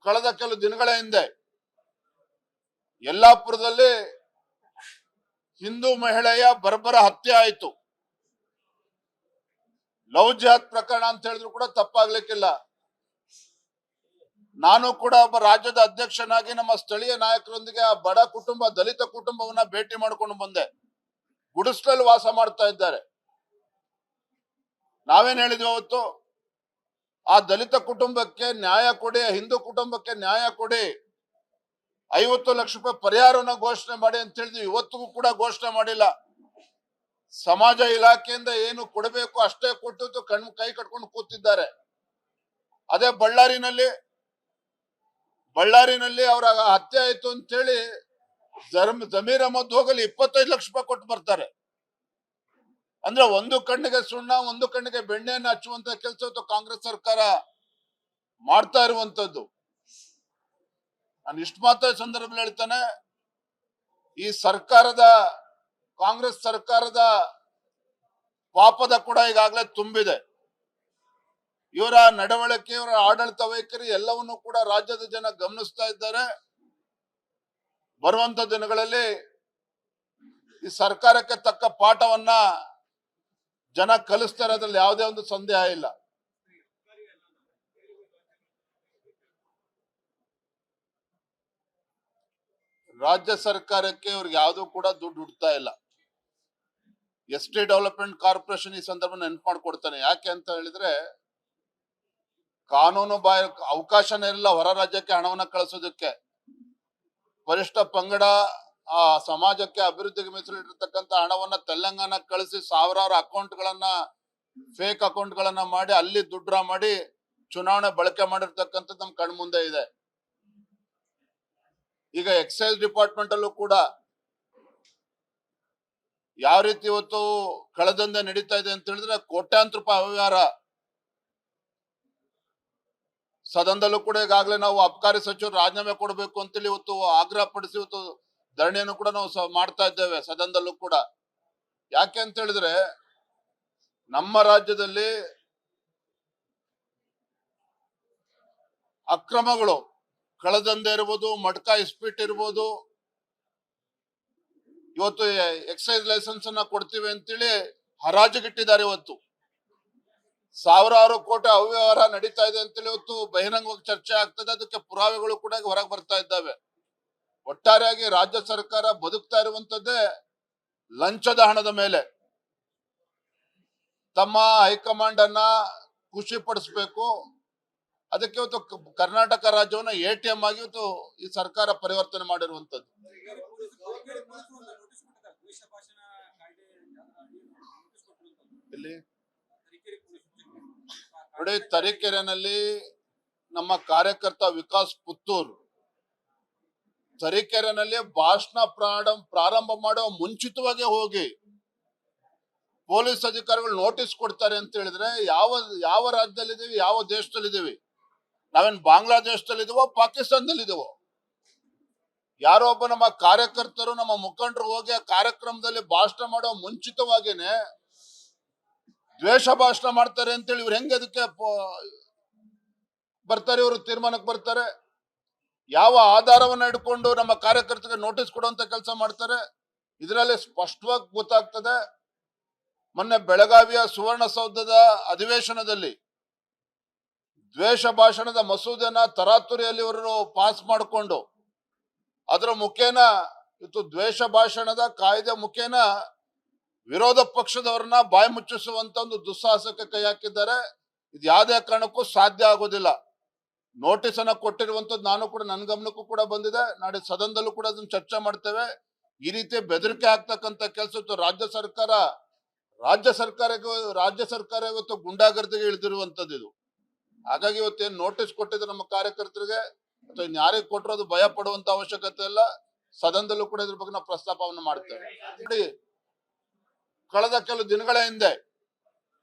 ಕಳೆದ ಕೆಲವು ದಿನಗಳ ಹಿಂದೆ ಯಲ್ಲಾಪುರದಲ್ಲಿ ಹಿಂದೂ ಮಹಿಳೆಯ ಬರ್ಬರ ಹತ್ಯೆ ಆಯಿತು. ಲವ್ ಜಿಹಾದ್ ಪ್ರಕರಣ ಅಂತ ಹೇಳಿದ್ರು ಕೂಡ ತಪ್ಪಾಗ್ಲಿಕ್ಕಿಲ್ಲ. ನಾನು ಕೂಡ ಒಬ್ಬ ರಾಜ್ಯದ ಅಧ್ಯಕ್ಷನಾಗಿ ನಮ್ಮ ಸ್ಥಳೀಯ ನಾಯಕರೊಂದಿಗೆ ಆ ಬಡ ಕುಟುಂಬ, ದಲಿತ ಕುಟುಂಬವನ್ನ ಭೇಟಿ ಮಾಡ್ಕೊಂಡು ಬಂದೆ. ಗುಡಿಸಲಲ್ಲಿ ವಾಸ ಮಾಡ್ತಾ ಇದ್ದಾರೆ. ನಾವೇನ್ ಹೇಳಿದ್ವಿ ಅವತ್ತು, ಆ ದಲಿತ ಕುಟುಂಬಕ್ಕೆ ನ್ಯಾಯ ಕೊಡಿ, ಹಿಂದೂ ಕುಟುಂಬಕ್ಕೆ ನ್ಯಾಯ ಕೊಡಿ, 50 ಲಕ್ಷ ರೂಪಾಯಿ ಪರಿಹಾರವನ್ನ ಘೋಷಣೆ ಮಾಡಿ ಅಂತ ಹೇಳಿದ್ವಿ. ಇವತ್ತಿಗೂ ಕೂಡ ಘೋಷಣೆ ಮಾಡಿಲ್ಲ. ಸಮಾಜ ಇಲಾಖೆಯಿಂದ ಏನು ಕೊಡಬೇಕು ಅಷ್ಟೇ ಕೊಟ್ಟು ಕೈ ಕಟ್ಕೊಂಡು ಕೂತಿದ್ದಾರೆ. ಅದೇ ಬಳ್ಳಾರಿನಲ್ಲಿ ಅವರ ಹತ್ಯೆ ಆಯ್ತು ಅಂತ ಹೇಳಿ ಜಮೀರ್ ಅಹಮದ್ ಹೋಗಲಿ 25 ಲಕ್ಷ ರೂಪಾಯಿ ಕೊಟ್ಟು ಬರ್ತಾರೆ. ಅಂದ್ರೆ ಒಂದು ಕಣ್ಣಿಗೆ ಸುಣ್ಣ, ಒಂದು ಕಣ್ಣಿಗೆ ಬೆಣ್ಣೆಯನ್ನು ಹಚ್ಚುವಂತ ಕೆಲಸ ಕಾಂಗ್ರೆಸ್ ಸರ್ಕಾರ ಮಾಡ್ತಾ ಇರುವಂತದ್ದು. ನಾನು ಇಷ್ಟು ಮಾತ್ರ ಸಂದರ್ಭದಲ್ಲಿ ಹೇಳ್ತಾನೆ, ಈ ಕಾಂಗ್ರೆಸ್ ಸರ್ಕಾರದ ಪಾಪದ ಕೂಡ ಈಗಾಗಲೇ ತುಂಬಿದೆ. ಇವರ ನಡವಳಿಕೆ, ಇವರ ಆಡಳಿತ ವೈಖರಿ ಎಲ್ಲವನ್ನೂ ಕೂಡ ರಾಜ್ಯದ ಜನ ಗಮನಿಸ್ತಾ ಇದ್ದಾರೆ. ಬರುವಂತ ದಿನಗಳಲ್ಲಿ ಈ ಸರ್ಕಾರಕ್ಕೆ ತಕ್ಕ ಪಾಠವನ್ನ ಜನ ಕಲಿಸ್ತಾರೆ, ಅದ್ರಲ್ಲಿ ಯಾವುದೇ ಒಂದು ಸಂದೇಹ ಇಲ್ಲ. ರಾಜ್ಯ ಸರ್ಕಾರಕ್ಕೆ ಇವ್ರಿಗೆ ಯಾವುದೂ ಕೂಡ ದುಡ್ಡು ಹುಡ್ತಾ ಇಲ್ಲ. ಎಸ್ಟಿ ಡೆವಲಪ್ಮೆಂಟ್ ಕಾರ್ಪೊರೇಷನ್ ಈ ಸಂದರ್ಭ ನೆನಪು ಮಾಡ್ಕೊಡ್ತಾನೆ. ಯಾಕೆ ಅಂತ ಹೇಳಿದ್ರೆ, ಕಾನೂನು ಅವಕಾಶನೇ ಇಲ್ಲ ಹೊರ ರಾಜ್ಯಕ್ಕೆ ಹಣವನ್ನ ಕಳಿಸೋದಕ್ಕೆ. ಪರಿಷ್ಠ ಪಂಗಡ ಆ ಸಮಾಜಕ್ಕೆ ಅಭಿವೃದ್ಧಿಗೆ ಮೀಸಲಿಟ್ಟಿರ್ತಕ್ಕಂಥ ಹಣವನ್ನ ತೆಲಂಗಾಣ ಕಳಿಸಿ ಸಾವಿರಾರು ಫೇಕ್ ಅಕೌಂಟ್ಗಳನ್ನ ಮಾಡಿ ಅಲ್ಲಿ ದುಡ್ಡು ಡ್ರಾ ಮಾಡಿ ಚುನಾವಣೆ ಬಳಕೆ ಮಾಡಿರ್ತಕ್ಕಂಥದ್ದು ನಮ್ ಕಣ್ಮುಂದೆ ಇದೆ. ಈಗ ಎಕ್ಸೈಸ್ ಡಿಪಾರ್ಟ್ಮೆಂಟ್ ಅಲ್ಲೂ ಕೂಡ ಯಾವ ರೀತಿ ಇವತ್ತು ಕಳದಂದೆ ನಡೀತಾ ಇದೆ ಅಂತ ಹೇಳಿದ್ರೆ, ಕೋಟ್ಯಾಂತರ ರೂಪಾಯಿ ಅವ್ಯವಹಾರ. ಸದನದಲ್ಲೂ ಕೂಡ ಈಗಾಗಲೇ ನಾವು ಅಬಕಾರಿ ಸಚಿವರು ರಾಜೀನಾಮೆ ಕೊಡಬೇಕು ಅಂತೇಳಿ ಇವತ್ತು ಆಗ್ರಹ ಪಡಿಸಿ ಇವತ್ತು ಧರಣಿಯನ್ನು ಕೂಡ ನಾವು ಮಾಡ್ತಾ ಇದ್ದೇವೆ ಸದನದಲ್ಲೂ ಕೂಡ. ಯಾಕೆ ಅಂತ ಹೇಳಿದ್ರೆ, ನಮ್ಮ ರಾಜ್ಯದಲ್ಲಿ ಅಕ್ರಮಗಳು, ಕಳದಂದೆ ಇರ್ಬೋದು, ಮಡ್ಕಾ ಇಸ್ಪೀಟ್ ಇರ್ಬೋದು, ಇವತ್ತು ಎಕ್ಸೈಸ್ ಲೈಸೆನ್ಸ್ ಅನ್ನ ಕೊಡ್ತೀವಿ ಅಂತೇಳಿ ಹರಾಜುಗಿಟ್ಟಿದ್ದಾರೆ. ಇವತ್ತು ಸಾವಿರಾರು ಕೋಟಿ ಅವ್ಯವಹಾರ ನಡೀತಾ ಇದೆ ಅಂತೇಳಿ ಇವತ್ತು ಬಹಿರಂಗವಾಗಿ ಚರ್ಚೆ ಆಗ್ತದೆ. ಅದಕ್ಕೆ ಪುರಾವೆಗಳು ಕೂಡ ಹೊರಗೆ ಬರ್ತಾ ಇದ್ದಾವೆ. ಒಟ್ಟಾರೆಯಾಗಿ ರಾಜ್ಯ ಸರ್ಕಾರ ಬದುಕ್ತಾ ಇರುವಂತದ್ದೇ ಲಂಚದ ಹಣದ ಮೇಲೆ. ತಮ್ಮ ಹೈಕಮಾಂಡ್ ಅನ್ನ ಖುಷಿ ಪಡಿಸ್ಬೇಕು, ಅದಕ್ಕೆ ಇವತ್ತು ಕರ್ನಾಟಕ ರಾಜ್ಯವನ್ನ ATM ಆಗಿ ಇವತ್ತು ಈ ಸರ್ಕಾರ ಪರಿವರ್ತನೆ ಮಾಡಿರುವಂತದ್ದು. ನೋಡಿ, ತರೀಕೆರೆನಲ್ಲಿ ನಮ್ಮ ಕಾರ್ಯಕರ್ತ ವಿಕಾಸ್ ಪುತ್ತೂರ್ ತರೀಕೆರೆನಲ್ಲಿ ಭಾಷಣ ಪ್ರಾರಂಭ ಮಾಡುವ ಮುಂಚಿತವಾಗಿ ಹೋಗಿ ಪೊಲೀಸ್ ಅಧಿಕಾರಿಗಳು ನೋಟಿಸ್ ಕೊಡ್ತಾರೆ ಅಂತ ಹೇಳಿದ್ರೆ, ಯಾವ ರಾಜ್ಯದಲ್ಲಿದ್ದೀವಿ, ಯಾವ ದೇಶದಲ್ಲಿದ್ದೀವಿ? ನಾವೇನ್ ಬಾಂಗ್ಲಾದೇಶದಲ್ಲಿದ್ದೀವೋ, ಪಾಕಿಸ್ತಾನದಲ್ಲಿದ್ದೀವೋ? ಯಾರೋ ಒಬ್ಬ ನಮ್ಮ ಕಾರ್ಯಕರ್ತರು, ನಮ್ಮ ಮುಖಂಡರು ಹೋಗಿ ಆ ಕಾರ್ಯಕ್ರಮದಲ್ಲಿ ಭಾಷಣ ಮಾಡುವ ಮುಂಚಿತವಾಗಿನೇ ದ್ವೇಷ ಭಾಷಣ ಮಾಡ್ತಾರೆ ಅಂತೇಳಿ ಇವ್ರು ಹೆಂಗೆ ಅದಕ್ಕೆ ಬರ್ತಾರೆ? ಇವರು ತೀರ್ಮಾನಕ್ಕೆ ಬರ್ತಾರೆ? ಯಾವ ಆಧಾರವನ್ನ ಇಟ್ಕೊಂಡು ನಮ್ಮ ಕಾರ್ಯಕರ್ತರಿಗೆ ನೋಟಿಸ್ ಕೊಡುವಂತ ಕೆಲಸ ಮಾಡ್ತಾರೆ? ಇದರಲ್ಲಿ ಸ್ಪಷ್ಟವಾಗಿ ಗೊತ್ತಾಗ್ತದೆ. ಮೊನ್ನೆ ಬೆಳಗಾವಿಯ ಸುವರ್ಣಸೌಧದ ಅಧಿವೇಶನದಲ್ಲಿ ದ್ವೇಷ ಭಾಷಣದ ಮಸೂದೆನ ತರಾತುರಿಯಲ್ಲಿ ಇವರು ಪಾಸ್ ಮಾಡಿಕೊಂಡು ಅದರ ಮುಖೇನ ಇವತ್ತು ದ್ವೇಷ ಭಾಷಣದ ಕಾಯ್ದೆ ಮುಖೇನ ವಿರೋಧ ಪಕ್ಷದವರನ್ನ ಬಾಯಿ ಮುಚ್ಚಿಸುವಂತ ಒಂದು ದುಸ್ಸಾಹಸಕ್ಕೆ ಕೈ ಹಾಕಿದ್ದಾರೆ. ಇದು ಯಾವುದೇ ಕಾರಣಕ್ಕೂ ಸಾಧ್ಯ ಆಗೋದಿಲ್ಲ. ನೋಟಿಸ್ ಅನ್ನ ಕೊಟ್ಟಿರುವಂತದ್ದು ನಾನು ಕೂಡ, ನನ್ನ ಗಮನಕ್ಕೂ ಕೂಡ ಬಂದಿದೆ. ನಾಳೆ ಸದನದಲ್ಲೂ ಕೂಡ ಅದನ್ನ ಚರ್ಚೆ ಮಾಡ್ತೇವೆ. ಈ ರೀತಿ ಬೆದರಿಕೆ ಆಗ್ತಕ್ಕಂಥ ಕೆಲಸ ರಾಜ್ಯ ಸರ್ಕಾರ ಇವತ್ತು ಗುಂಡಾಗರ್ದಿಗೆ ಇಳಿದಿರುವಂತದ್ದು ಇದು. ಹಾಗಾಗಿ ಇವತ್ತೇನು ನೋಟಿಸ್ ಕೊಟ್ಟಿದ್ರೆ ನಮ್ಮ ಕಾರ್ಯಕರ್ತರಿಗೆ ಅಥವಾ ಇನ್ಯಾರಿಗೆ ಕೊಟ್ಟರು ಅದು ಭಯ ಪಡುವಂತ ಅವಶ್ಯಕತೆ ಇಲ್ಲ. ಸದನದಲ್ಲೂ ಕೂಡ ಇದ್ರ ಬಗ್ಗೆ ನಾವು ಪ್ರಸ್ತಾಪವನ್ನು ಮಾಡ್ತೇವೆ. ನೋಡಿ, ಕಳೆದ ಕೆಲವು ದಿನಗಳ ಹಿಂದೆ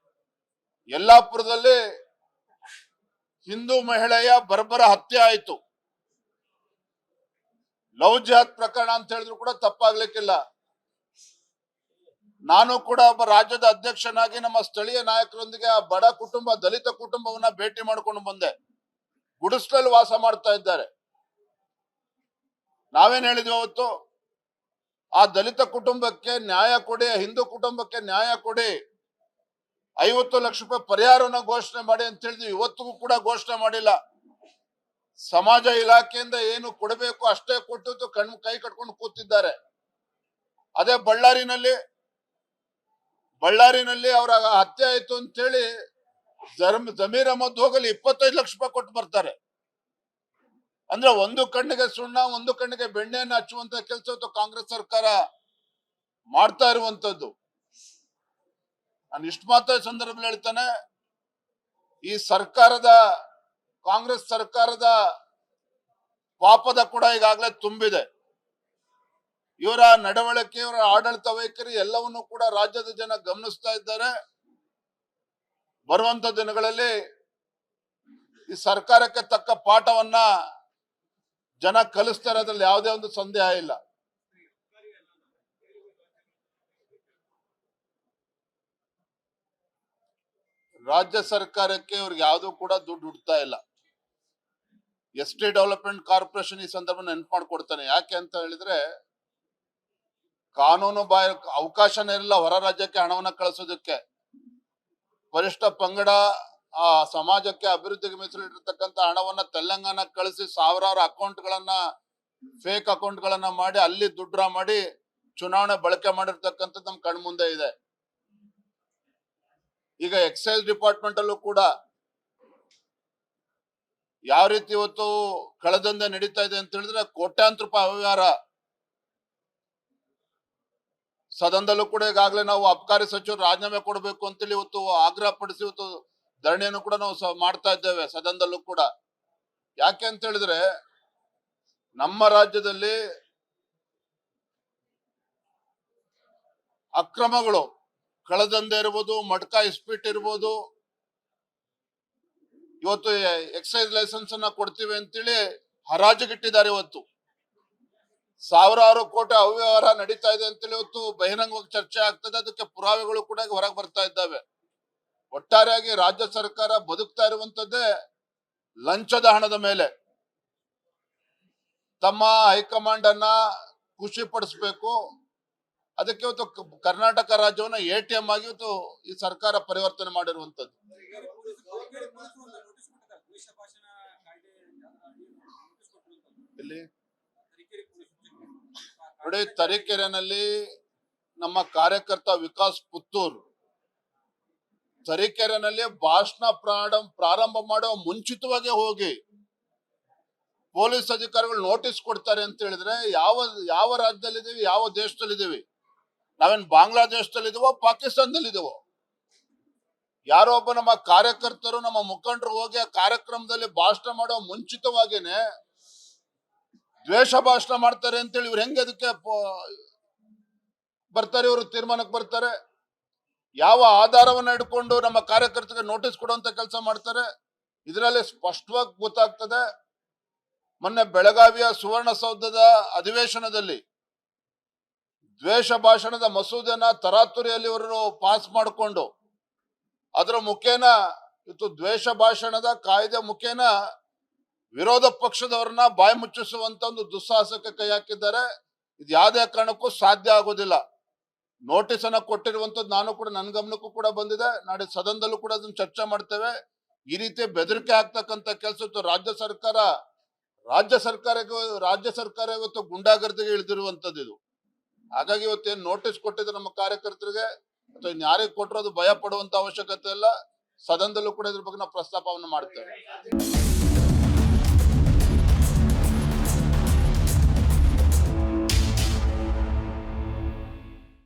ಯಲ್ಲಾಪುರದಲ್ಲಿ ಹಿಂದೂ ಮಹಿಳೆಯ ಬರ್ಬರ ಹತ್ಯೆ ಆಯಿತು. ಲವ್ ಜಿಹಾದ್ ಪ್ರಕರಣ ಅಂತ ಹೇಳಿದ್ರು ಕೂಡ ತಪ್ಪಾಗ್ಲಿಕ್ಕಿಲ್ಲ. ನಾನು ಕೂಡ ಒಬ್ಬ ರಾಜ್ಯದ ಅಧ್ಯಕ್ಷನಾಗಿ ನಮ್ಮ ಸ್ಥಳೀಯ ನಾಯಕರೊಂದಿಗೆ ಆ ಬಡ ಕುಟುಂಬ, ದಲಿತ ಕುಟುಂಬವನ್ನ ಭೇಟಿ ಮಾಡ್ಕೊಂಡು ಬಂದೆ. ಗುಡಿಸಲಲ್ಲಿ ವಾಸ ಮಾಡ್ತಾ ಇದ್ದಾರೆ. ನಾವೇನ್ ಹೇಳಿದ್ವಿ ಅವತ್ತು, ಆ ದಲಿತ ಕುಟುಂಬಕ್ಕೆ ನ್ಯಾಯ ಕೊಡಿ, ಹಿಂದೂ ಕುಟುಂಬಕ್ಕೆ ನ್ಯಾಯ ಕೊಡಿ, 50 ಲಕ್ಷ ರೂಪಾಯಿ ಪರಿಹಾರವನ್ನು ಘೋಷಣೆ ಮಾಡಿ ಅಂತ ಹೇಳಿದ್ವಿ. ಇವತ್ತಿಗೂ ಕೂಡ ಘೋಷಣೆ ಮಾಡಿಲ್ಲ. ಸಮಾಜ ಇಲಾಖೆಯಿಂದ ಏನು ಕೊಡಬೇಕು ಅಷ್ಟೇ ಕೊಟ್ಟು ಕೈ ಕಟ್ಕೊಂಡು ಕೂತಿದ್ದಾರೆ. ಅದೇ ಬಳ್ಳಾರಿನಲ್ಲಿ ಅವರ ಹತ್ಯೆ ಆಯ್ತು ಅಂತೇಳಿ ಜಮೀರ್ ಅಹಮದ್ ಹೋಗಲಿ 25 ಲಕ್ಷ ರೂಪಾಯಿ ಕೊಟ್ಟು ಬರ್ತಾರೆ. ಅಂದ್ರೆ ಒಂದು ಕಣ್ಣಿಗೆ ಸುಣ್ಣ ಒಂದು ಕಣ್ಣಿಗೆ ಬೆಣ್ಣೆಯನ್ನು ಹಚ್ಚುವಂತ ಕೆಲಸ ಕಾಂಗ್ರೆಸ್ ಸರ್ಕಾರ ಮಾಡ್ತಾ ಇರುವಂತದ್ದು. ನಾನು ಇಷ್ಟು ಮಾತ್ರ ಸಂದರ್ಭದಲ್ಲಿ ಹೇಳ್ತಾನೆ, ಈ ಕಾಂಗ್ರೆಸ್ ಸರ್ಕಾರದ ಪಾಪದ ಕೂಡ ಈಗಾಗಲೇ ತುಂಬಿದೆ. ಇವರ ನಡವಳಿಕೆ, ಇವರ ಆಡಳಿತ ವೈಖರಿ ಎಲ್ಲವನ್ನೂ ಕೂಡ ರಾಜ್ಯದ ಜನ ಗಮನಿಸ್ತಾ ಇದ್ದಾರೆ. ಬರುವಂತ ದಿನಗಳಲ್ಲಿ ಈ ಸರ್ಕಾರಕ್ಕೆ ತಕ್ಕ ಪಾಠವನ್ನ ಜನ ಕಲಿಸ್ತಾರೆ, ಅದ್ರಲ್ಲಿ ಯಾವುದೇ ಒಂದು ಸಂದೇಹ ಇಲ್ಲ. ರಾಜ್ಯ ಸರ್ಕಾರಕ್ಕೆ ಇವ್ರಿಗೆ ಯಾವ್ದು ಕೂಡ ದುಡ್ಡು ಹುಡ್ತಾ ಇಲ್ಲ. ಎಸ್ಟಿ ಡೆವಲಪ್ಮೆಂಟ್ ಕಾರ್ಪೊರೇಷನ್ ಈ ಸಂದರ್ಭ ನೆನಪು ಮಾಡ್ಕೊಡ್ತಾನೆ. ಯಾಕೆ ಅಂತ ಹೇಳಿದ್ರೆ, ಕಾನೂನು ಬಾಹಿರ ಅವಕಾಶನೇ ಇರಲಿಲ್ಲ ಹೊರ ರಾಜ್ಯಕ್ಕೆ ಹಣವನ್ನ ಕಳಿಸೋದಕ್ಕೆ. ಪರಿಷ್ಠ ಪಂಗಡ ಆ ಸಮಾಜಕ್ಕೆ ಅಭಿವೃದ್ಧಿಗೆ ಮೀಸಲಿಟ್ಟಿರ್ತಕ್ಕಂಥ ಹಣವನ್ನ ತೆಲಂಗಾಣ ಕಳಿಸಿ ಸಾವಿರಾರು ಫೇಕ್ ಅಕೌಂಟ್ಗಳನ್ನ ಮಾಡಿ ಅಲ್ಲಿ ದುಡ್ಡು ಮಾಡಿ ಚುನಾವಣೆ ಬಳಕೆ ಮಾಡಿರ್ತಕ್ಕಂಥದ್ದು ನಮ್ ಕಣ್ಮುಂದೆ ಇದೆ. ಈಗ ಎಕ್ಸೈಸ್ ಡಿಪಾರ್ಟ್ಮೆಂಟ್ ಅಲ್ಲೂ ಕೂಡ ಯಾವ ರೀತಿ ಇವತ್ತು ಕಳದಂದೆ ನಡೀತಾ ಇದೆ ಅಂತ ಹೇಳಿದ್ರೆ, ಕೋಟ್ಯಾಂತರ ರೂಪಾಯಿ ಅವ್ಯವಹಾರ. ಸದನದಲ್ಲೂ ಕೂಡ ಈಗಾಗಲೇ ನಾವು ಅಬಕಾರಿ ಸಚಿವರು ರಾಜೀನಾಮೆ ಕೊಡಬೇಕು ಅಂತೇಳಿ ಇವತ್ತು ಆಗ್ರಹ ಪಡಿಸಿ ಇವತ್ತು ಧರಣಿಯನ್ನು ಕೂಡ ನಾವು ಮಾಡ್ತಾ ಇದ್ದೇವೆ ಸದನದಲ್ಲೂ ಕೂಡ. ಯಾಕೆ ಅಂತ ಹೇಳಿದ್ರೆ, ನಮ್ಮ ರಾಜ್ಯದಲ್ಲಿ ಅಕ್ರಮಗಳು, ಕಳದಂದೆ ಇರ್ಬೋದು, ಮಡ್ಕಾ ಇಸ್ಪೀಟ್ ಇರ್ಬೋದು, ಇವತ್ತು ಎಕ್ಸೈಸ್ ಲೈಸೆನ್ಸ್ ಅನ್ನ ಕೊಡ್ತೀವಿ ಅಂತೇಳಿ ಹರಾಜುಗಿಟ್ಟಿದ್ದಾರೆ. ಇವತ್ತು ಸಾವಿರಾರು ಕೋಟಿ ಅವ್ಯವಹಾರ ನಡೀತಾ ಇದೆ ಅಂತೇಳಿ ಇವತ್ತು ಬಹಿರಂಗವಾಗಿ ಚರ್ಚೆ ಆಗ್ತದೆ. ಅದಕ್ಕೆ ಪುರಾವೆಗಳು ಕೂಡ ಹೊರಗೆ ಬರ್ತಾ ಇದ್ದಾವೆ. ಒಟ್ಟಾರೆಯಾಗಿ ರಾಜ್ಯ ಸರ್ಕಾರ ಬದುಕ್ತಾ ಇರುವಂತದ್ದೇ ಲಂಚದ ಹಣದ ಮೇಲೆ. ತಮ್ಮ ಹೈಕಮಾಂಡ್ ಅನ್ನ ಖುಷಿ ಪಡಿಸ್ಬೇಕು, ಅದಕ್ಕೆ ಇವತ್ತು ಕರ್ನಾಟಕ ರಾಜ್ಯವನ್ನ ATM ಆಗಿ ಇವತ್ತು ಈ ಸರ್ಕಾರ ಪರಿವರ್ತನೆ ಮಾಡಿರುವಂತದ್ದು. ಇಲ್ಲಿ ನೋಡಿ, ತರೀಕೆರೆನಲ್ಲಿ ನಮ್ಮ ಕಾರ್ಯಕರ್ತ ವಿಕಾಸ್ ಪುತ್ತೂರ್ ತರೀಕೆರೆನಲ್ಲಿ ಭಾಷಣ ಪ್ರಾರಂಭ ಮಾಡುವ ಮುಂಚಿತವಾಗಿ ಹೋಗಿ ಪೊಲೀಸ್ ಅಧಿಕಾರಿಗಳು ನೋಟಿಸ್ ಕೊಡ್ತಾರೆ ಅಂತ ಹೇಳಿದ್ರೆ, ಯಾವ ರಾಜ್ಯದಲ್ಲಿದ್ದೀವಿ, ಯಾವ ದೇಶದಲ್ಲಿದ್ದೀವಿ? ನಾವೇನ್ ಬಾಂಗ್ಲಾದೇಶದಲ್ಲಿದ್ದೀವೋ, ಪಾಕಿಸ್ತಾನದಲ್ಲಿದ್ದೀವೋ? ಯಾರೋ ಒಬ್ಬ ನಮ್ಮ ಕಾರ್ಯಕರ್ತರು, ನಮ್ಮ ಮುಖಂಡರು ಹೋಗಿ ಆ ಕಾರ್ಯಕ್ರಮದಲ್ಲಿ ಭಾಷಣ ಮಾಡುವ ಮುಂಚಿತವಾಗಿನೇ ದ್ವೇಷ ಭಾಷಣ ಮಾಡ್ತಾರೆ ಅಂತೇಳಿ ಇವ್ರು ಹೆಂಗೆ ಅದಕ್ಕೆ ಬರ್ತಾರೆ? ಇವರು ತೀರ್ಮಾನಕ್ಕೆ ಬರ್ತಾರೆ? ಯಾವ ಆಧಾರವನ್ನ ಇಟ್ಕೊಂಡು ನಮ್ಮ ಕಾರ್ಯಕರ್ತರಿಗೆ ನೋಟಿಸ್ ಕೊಡುವಂತ ಕೆಲಸ ಮಾಡ್ತಾರೆ? ಇದರಲ್ಲಿ ಸ್ಪಷ್ಟವಾಗಿ ಗೊತ್ತಾಗ್ತದೆ. ಮೊನ್ನೆ ಬೆಳಗಾವಿಯ ಸುವರ್ಣಸೌಧದ ಅಧಿವೇಶನದಲ್ಲಿ ದ್ವೇಷ ಭಾಷಣದ ಮಸೂದೆನ ತರಾತುರಿಯಲ್ಲಿ ಇವರು ಪಾಸ್ ಮಾಡಿಕೊಂಡು ಅದರ ಮುಖೇನ ಇವತ್ತು ದ್ವೇಷ ಭಾಷಣದ ಕಾಯ್ದೆ ಮುಖೇನ ವಿರೋಧ ಪಕ್ಷದವರನ್ನ ಬಾಯಿ ಮುಚ್ಚಿಸುವಂತ ಒಂದು ದುಸ್ಸಾಹಸಕ್ಕೆ ಕೈ ಹಾಕಿದ್ದಾರೆ. ಇದು ಯಾವುದೇ ಕಾರಣಕ್ಕೂ ಸಾಧ್ಯ ಆಗೋದಿಲ್ಲ. ನೋಟಿಸ್ ಅನ್ನ ಕೊಟ್ಟಿರುವಂತದ್ದು ನಾನು ಕೂಡ, ನನ್ನ ಗಮನಕ್ಕೂ ಕೂಡ ಬಂದಿದೆ. ನಾಳೆ ಸದನದಲ್ಲೂ ಕೂಡ ಅದನ್ನ ಚರ್ಚೆ ಮಾಡ್ತೇವೆ. ಈ ರೀತಿ ಬೆದರಿಕೆ ಆಗ್ತಕ್ಕಂಥ ಕೆಲಸ ರಾಜ್ಯ ಸರ್ಕಾರ ಇವತ್ತು ಗುಂಡಾಗರ್ದಿಗೆ ಇಳಿದಿರುವಂತದ್ದು ಇದು. ಹಾಗಾಗಿ ಇವತ್ತೇನು ನೋಟಿಸ್ ಕೊಟ್ಟಿದ್ರೆ ನಮ್ಮ ಕಾರ್ಯಕರ್ತರಿಗೆ ಅಥವಾ ಯಾರಿಗೆ ಕೊಟ್ಟರು ಅದು ಭಯ ಪಡುವಂತ ಅವಶ್ಯಕತೆ ಇಲ್ಲ. ಸದನದಲ್ಲೂ ಕೂಡ ಇದ್ರ ಬಗ್ಗೆ ನಾವು ಪ್ರಸ್ತಾಪವನ್ನು ಮಾಡ್ತೇವೆ.